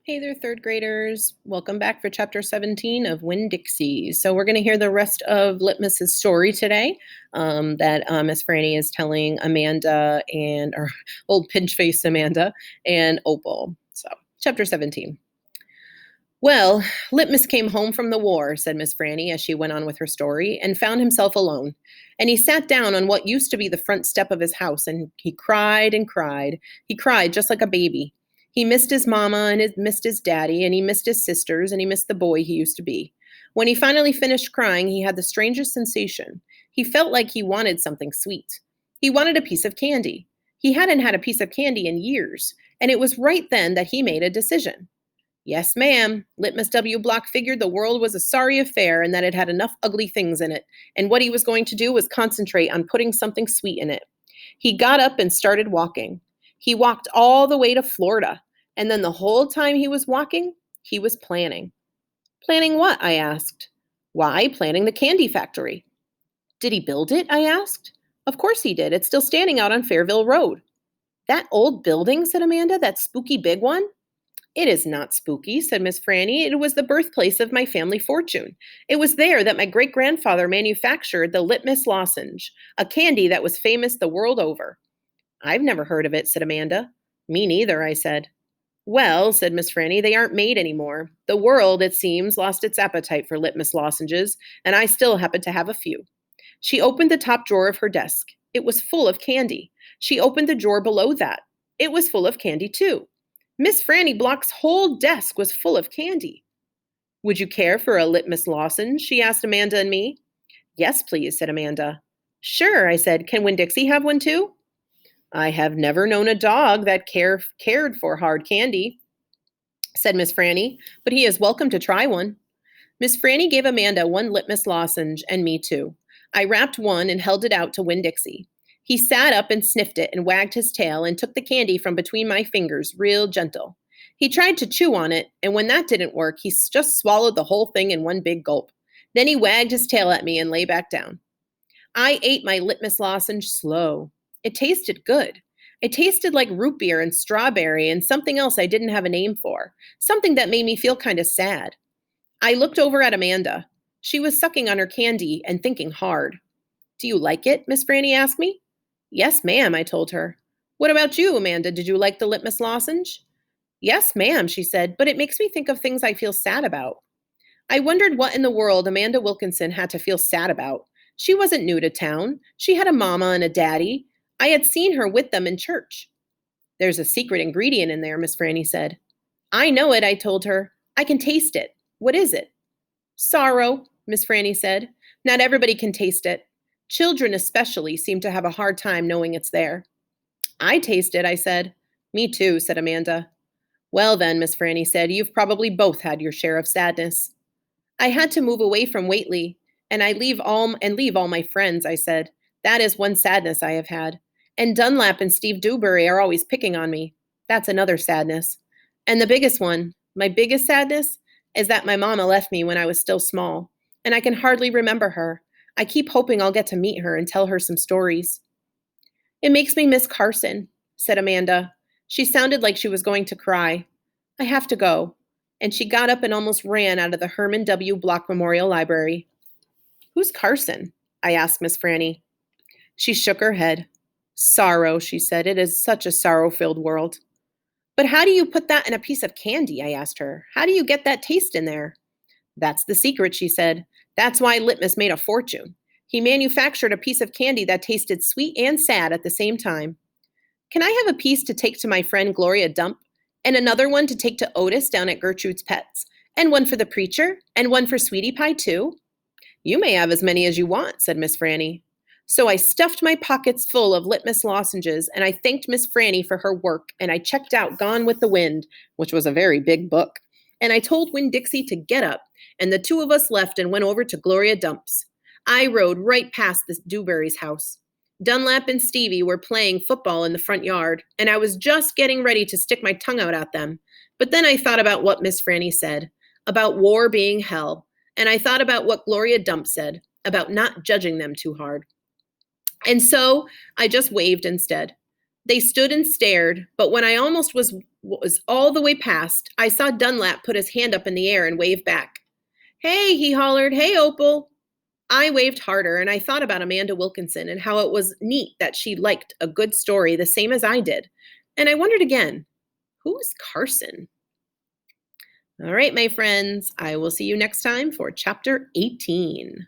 Hey there, third graders. Welcome back for chapter 17 of Winn Dixie. So we're going to hear the rest of Litmus's story today that Miss Franny is telling Amanda and our old pinch face Amanda and Opal. So chapter 17. Well, Litmus came home from the war, said Miss Franny as she went on with her story, and found himself alone. And he sat down on what used to be the front step of his house, and he cried and cried. He cried just like a baby. He missed his mama and missed his daddy, and he missed his sisters, and he missed the boy he used to be. When he finally finished crying, he had the strangest sensation. He felt like he wanted something sweet. He wanted a piece of candy. He hadn't had a piece of candy in years, and it was right then that he made a decision. Yes, ma'am. Litmus W. Block figured the world was a sorry affair and that it had enough ugly things in it, and what he was going to do was concentrate on putting something sweet in it. He got up and started walking. He walked all the way to Florida, and then the whole time he was walking, he was planning. Planning what? I asked. Why, planning the candy factory. Did he build it? I asked. Of course he did. It's still standing out on Fairville Road. That old building, said Amanda, that spooky big one? It is not spooky, said Miss Franny. It was the birthplace of my family fortune. It was there that my great-grandfather manufactured the Litmus lozenge, a candy that was famous the world over. I've never heard of it, said Amanda. Me neither, I said. Well, said Miss Franny, they aren't made anymore. The world, it seems, lost its appetite for Litmus lozenges, and I still happen to have a few. She opened the top drawer of her desk. It was full of candy. She opened the drawer below that. It was full of candy, too. Miss Franny Block's whole desk was full of candy. Would you care for a Litmus lozenge? She asked Amanda and me. Yes, please, said Amanda. Sure, I said. Can Winn Dixie have one, too? I have never known a dog that cared for hard candy, said Miss Franny, but he is welcome to try one. Miss Franny gave Amanda one Litmus lozenge and me too. I wrapped one and held it out to Winn Dixie. He sat up and sniffed it and wagged his tail and took the candy from between my fingers real gentle. He tried to chew on it, and when that didn't work, he just swallowed the whole thing in one big gulp. Then he wagged his tail at me and lay back down. I ate my Litmus lozenge slow. It tasted good. It tasted like root beer and strawberry and something else I didn't have a name for, something that made me feel kind of sad. I looked over at Amanda. She was sucking on her candy and thinking hard. Do you like it? Miss Franny asked me. Yes, ma'am, I told her. What about you, Amanda? Did you like the Litmus lozenge? Yes, ma'am, she said, but it makes me think of things I feel sad about. I wondered what in the world Amanda Wilkinson had to feel sad about. She wasn't new to town. She had a mama and a daddy. I had seen her with them in church. There's a secret ingredient in there, Miss Franny said. I know it, I told her. I can taste it. What is it? Sorrow, Miss Franny said. Not everybody can taste it. Children especially seem to have a hard time knowing it's there. I taste it, I said. Me too, said Amanda. Well then, Miss Franny said, you've probably both had your share of sadness. I had to move away from Whately, and leave all my friends, I said. That is one sadness I have had. And Dunlap and Steve Dewberry are always picking on me. That's another sadness. And the biggest one, my biggest sadness, is that my mama left me when I was still small, and I can hardly remember her. I keep hoping I'll get to meet her and tell her some stories. It makes me miss Carson, said Amanda. She sounded like she was going to cry. I have to go. And she got up and almost ran out of the Herman W. Block Memorial Library. Who's Carson? I asked Miss Franny. She shook her head. Sorrow, she said. It is such a sorrow-filled world. But how do you put that in a piece of candy? I asked her. How do you get that taste in there? That's the secret, she said. That's why Litmus made a fortune. He manufactured a piece of candy that tasted sweet and sad at the same time. Can I have a piece to take to my friend Gloria Dump, and another one to take to Otis down at Gertrude's Pets, and one for the preacher, and one for Sweetie Pie, too? You may have as many as you want, said Miss Franny. So I stuffed my pockets full of Litmus lozenges, and I thanked Miss Franny for her work, and I checked out Gone with the Wind, which was a very big book, and I told Winn Dixie to get up, and the two of us left and went over to Gloria Dump's. I rode right past the Dewberry's house. Dunlap and Stevie were playing football in the front yard, and I was just getting ready to stick my tongue out at them. But then I thought about what Miss Franny said, about war being hell, and I thought about what Gloria Dump said, about not judging them too hard. And so I just waved instead. They stood and stared, but when I almost was all the way past, I saw Dunlap put his hand up in the air and wave back. Hey, he hollered, hey, Opal. I waved harder, and I thought about Amanda Wilkinson and how it was neat that she liked a good story the same as I did. And I wondered again, who is Carson? All right, my friends, I will see you next time for chapter 18.